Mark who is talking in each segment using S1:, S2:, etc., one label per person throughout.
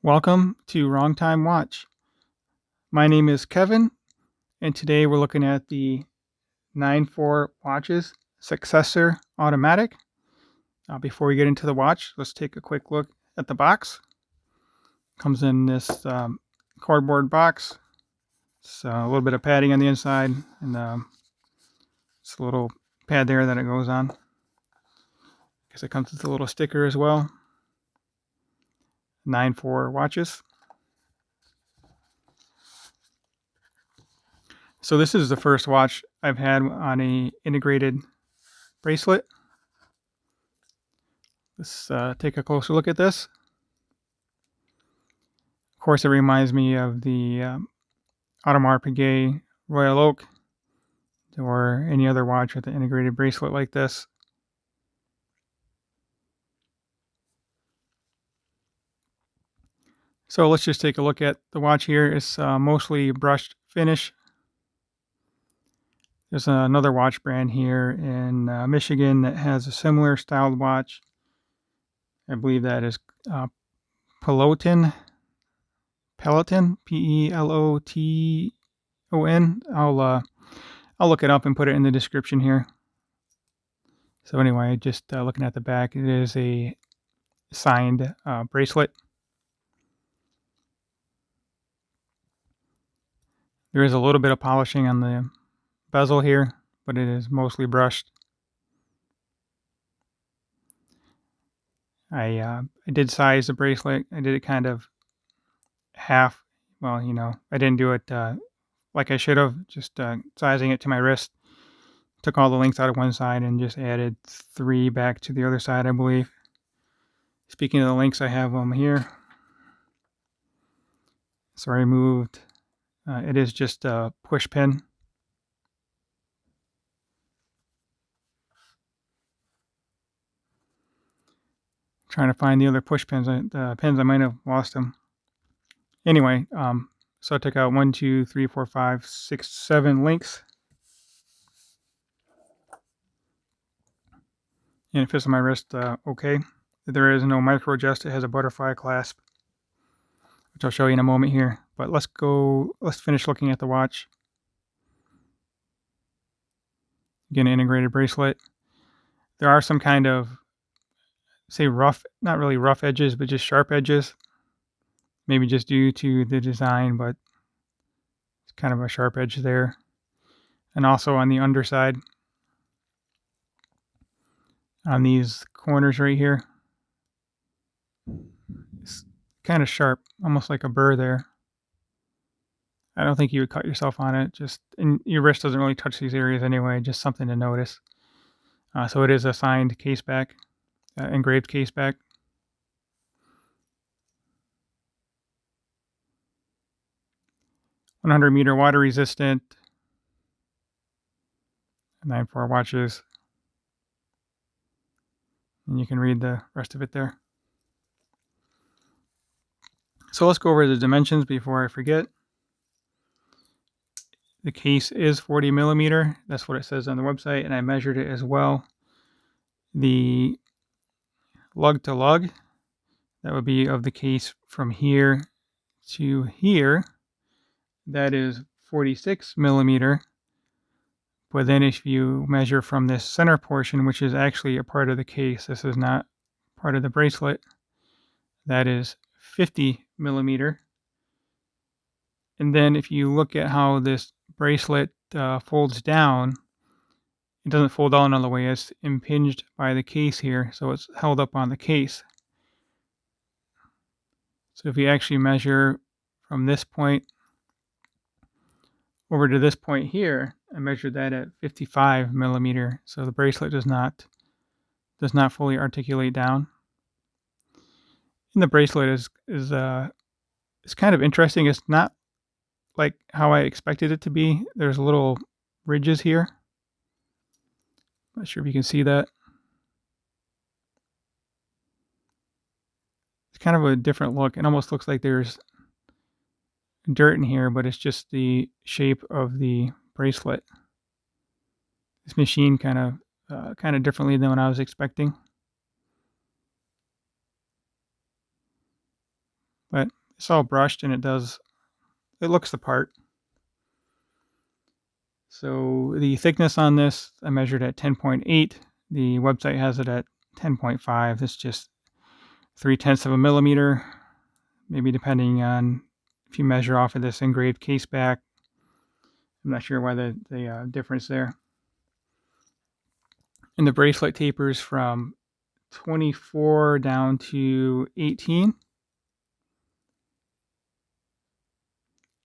S1: Welcome to Wrong Time Watch. My name is Kevin, and today we're looking at the 9/4 watches Successor automatic. Before we get into the watch, let's take a quick look at the box. Comes in this cardboard box. It's a little bit of padding on the inside, and it's a little pad there that it goes on. Guess it comes with a little sticker as well. 9/4 watches. So this is the first watch I've had on a integrated bracelet. Let's take a closer look at this. Of course, it reminds me of the Audemars Piguet Royal Oak or any other watch with an integrated bracelet like this. So let's just take a look at the watch here. It's mostly brushed finish. There's another watch brand here in Michigan that has a similar styled watch. I believe that is Peloton, Peloton. I'll look it up and put it in the description here. So anyway, just looking at the back, it is a signed bracelet. There is a little bit of polishing on the bezel here, but it is mostly brushed. I did size the bracelet. I did it kind of half. Well, I didn't do it like I should have, just sizing it to my wrist. Took all the links out of one side and just added 3 back to the other side, I believe. Speaking of the links, I have them here. So I removed, it is just a push pin. Trying to find the other push pins. The pins, I might have lost them. Anyway, so I took out 1, 2, 3, 4, 5, 6, 7 links. And it fits on my wrist okay. There is no micro adjust. It has a butterfly clasp, which I'll show you in a moment here. But let's finish looking at the watch. Again, integrated bracelet. There are some kind of, say, rough, not really rough edges, but just sharp edges. Maybe just due to the design, but it's kind of a sharp edge there. And also on the underside, on these corners right here, it's kind of sharp, almost like a burr there. I don't think you would cut yourself on it. And your wrist doesn't really touch these areas anyway. Just something to notice. So it is a signed case back, engraved case back. "100-meter water resistant." 9/4 watches. And you can read the rest of it there. So let's go over the dimensions before I forget. The case is 40 millimeter. That's what it says on the website, and I measured it as well. The lug to lug, that would be of the case from here to here, that is 46 millimeter. But then if you measure from this center portion, which is actually a part of the case, this is not part of the bracelet, that is 50 millimeter. And then if you look at how this bracelet folds down, it doesn't fold down all the way. It's impinged by the case here, so it's held up on the case. So if you actually measure from this point over to this point here, I measured that at 55 millimeter. So the bracelet does not fully articulate down. And the bracelet is kind of interesting. It's not like how I expected it to be. There's little ridges here. Not sure if you can see that. It's kind of a different look. It almost looks like there's dirt in here, but it's just the shape of the bracelet. This machine kind of differently than what I was expecting. But It's all brushed and it looks the part. So the thickness on this, I measured at 10.8. The website has it at 10.5. That's just 0.3 of a millimeter, maybe depending on if you measure off of this engraved case back. I'm not sure why the difference there. And the bracelet tapers from 24 down to 18.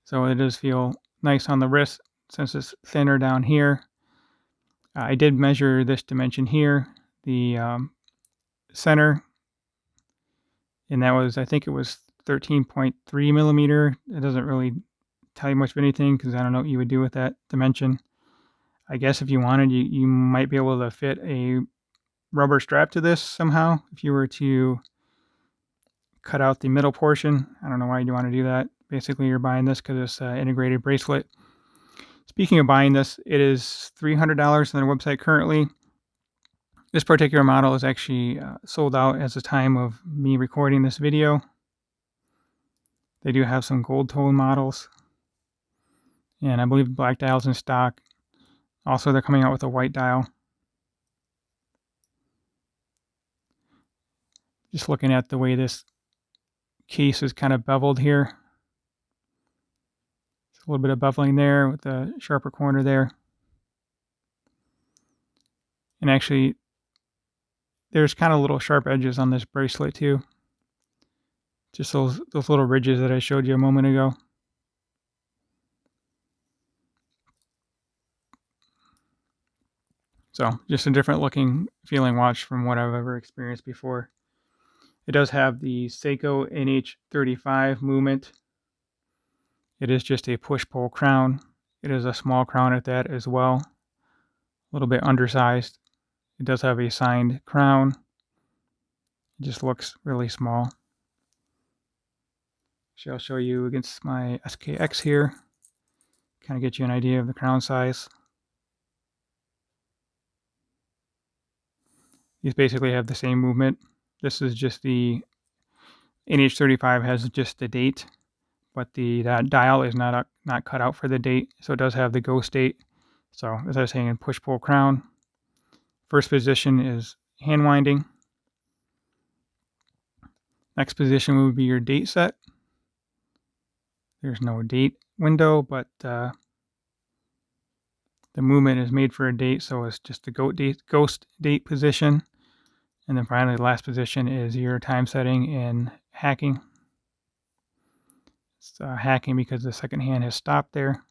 S1: So it does feel nice on the wrist since it's thinner down here. I did measure this dimension here, the center, and that was, I think it was 13.3 millimeter. It doesn't really tell you much of anything because I don't know what you would do with that dimension. I guess if you wanted, you might be able to fit a rubber strap to this somehow if you were to cut out the middle portion. I don't know why you want to do that. Basically, you're buying this because it's an integrated bracelet. Speaking of buying this, it is $300 on their website currently. This particular model is actually sold out as the time of me recording this video. They do have some gold tone models, and I believe black dial's in stock. Also, they're coming out with a white dial. Just looking at the way this case is kind of beveled here. There's a little bit of beveling there with the sharper corner there. And actually, there's kind of little sharp edges on this bracelet too. Just those little ridges that I showed you a moment ago. So just a different looking feeling watch from what I've ever experienced before. It does have the Seiko NH35 movement. It is just a push-pull crown. It is a small crown at that as well. A little bit undersized. It does have a signed crown. It just looks really small. So I'll show you against my SKX here. Kind of get you an idea of the crown size. These basically have the same movement. This is just the NH35 has just the date, but that dial is not cut out for the date, so it does have the ghost date. So as I was saying, push-pull crown. First position is hand winding. Next position would be your date set. There's no date window, but the movement is made for a date, so it's just the ghost date position. And then finally, the last position is your time setting and hacking. It's hacking because the second hand has stopped there.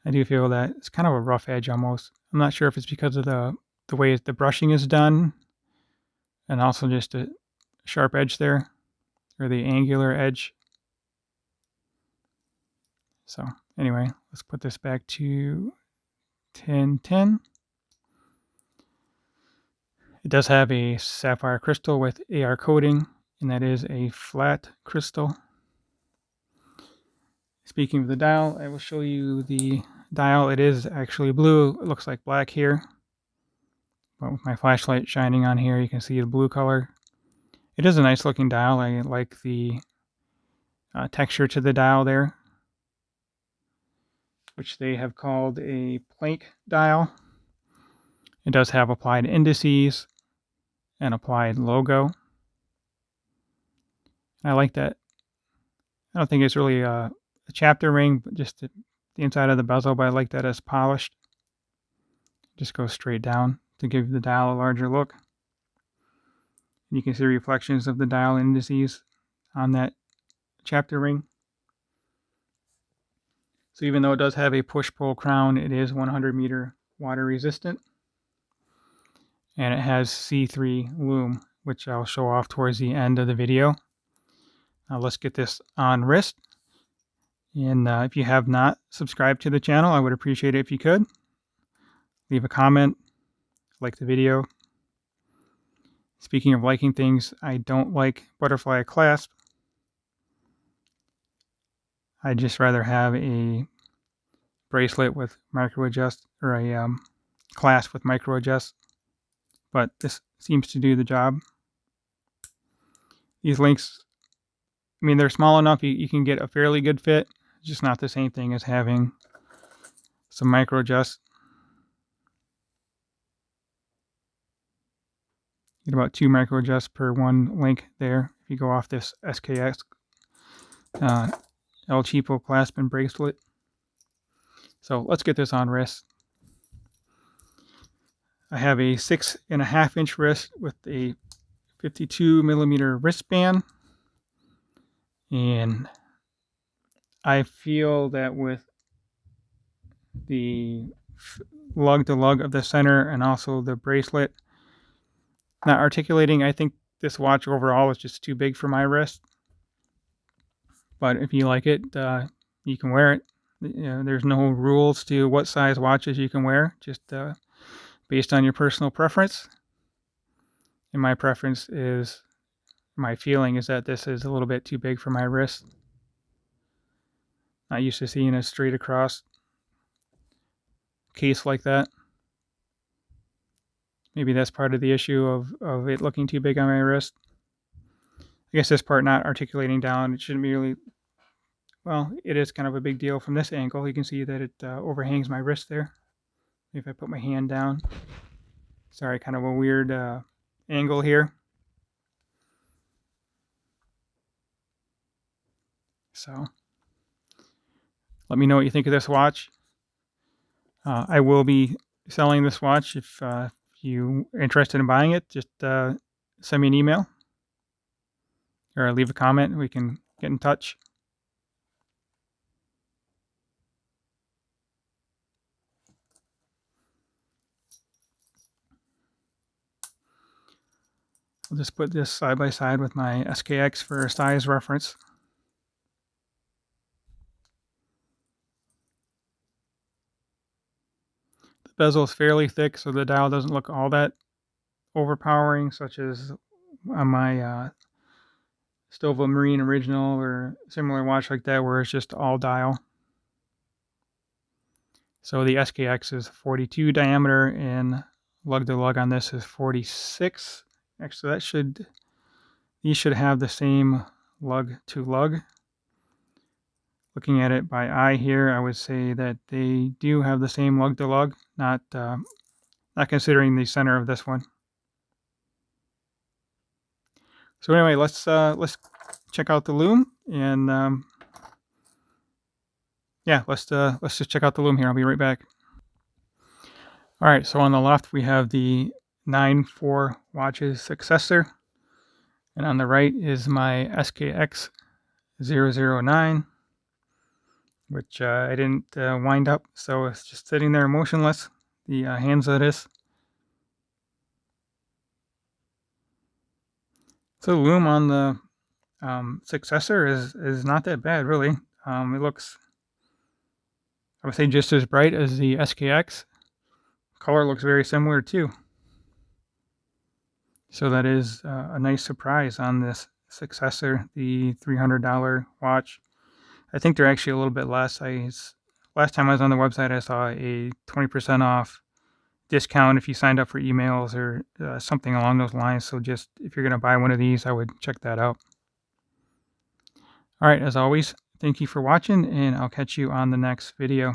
S1: I do feel that it's kind of a rough edge almost. I'm not sure if it's because of the way the brushing is done and also just a sharp edge there, or the angular edge. So anyway, let's put this back to 1010. It does have a sapphire crystal with AR coating, and that is a flat crystal. Speaking of the dial, I will show you the dial. It is actually blue. It looks like black here, but with my flashlight shining on here, you can see the blue color. It is a nice looking dial. I like the texture to the dial there, which they have called a plank dial. It does have applied indices and applied logo. I like that. I don't think it's really a chapter ring, but just the inside of the bezel, but I like that it's polished. Just goes straight down to give the dial a larger look. You can see reflections of the dial indices on that chapter ring. So even though it does have a push-pull crown, it is 100 meter water resistant. And it has C3 Lume, which I'll show off towards the end of the video. Now let's get this on wrist. And if you have not subscribed to the channel, I would appreciate it if you could. Leave a comment, like the video. Speaking of liking things, I don't like butterfly clasp. I'd just rather have a bracelet with micro adjust, or a clasp with micro adjust. But this seems to do the job. These links, I mean, they're small enough you can get a fairly good fit. It's just not the same thing as having some micro adjust. Get about 2 micro adjusts per one link there. If you go off this SKX El Cheapo clasp and bracelet. So let's get this on wrist. I have a 6.5 inch wrist with a 52 millimeter wristband, and I feel that with the lug to lug of the center and also the bracelet not articulating, I think this watch overall is just too big for my wrist. But if you like it, you can wear it. There's no rules to what size watches you can wear, just based on your personal preference. And my preference is, my feeling is that this is a little bit too big for my wrist. Not used to seeing a straight across case like that. Maybe that's part of the issue of it looking too big on my wrist. I guess this part not articulating down, it shouldn't be really, well, it is kind of a big deal from this angle. You can see that it overhangs my wrist there. If I put my hand down. Sorry, kind of a weird angle here. So let me know what you think of this watch. I will be selling this watch. If you are interested in buying it, just send me an email or leave a comment. We can get in touch. I'll just put this side by side with my SKX for size reference. The bezel is fairly thick, so the dial doesn't look all that overpowering, such as on my Stova Marine Original or similar watch like that, where it's just all dial. So the SKX is 42 diameter, and lug to lug on this is 46. Actually, these should have the same lug to lug. Looking at it by eye here, I would say that they do have the same lug to lug, not considering the center of this one. So anyway, let's check out the Lume, and yeah, let's just check out the Lume here. I'll be right back. All right, so on the left we have the 9/4 watches Successor, and on the right is my SKX 009, which I didn't wind up, so it's just sitting there motionless. The hands of this. So the Lume on the Successor is not that bad, really. It looks, I would say, just as bright as the SKX. Color looks very similar too. So that is a nice surprise on this Successor, the $300 watch. I think they're actually a little bit less. Last time I was on the website, I saw a 20% off discount if you signed up for emails or something along those lines. So just if you're going to buy one of these, I would check that out. All right, as always, thank you for watching, and I'll catch you on the next video.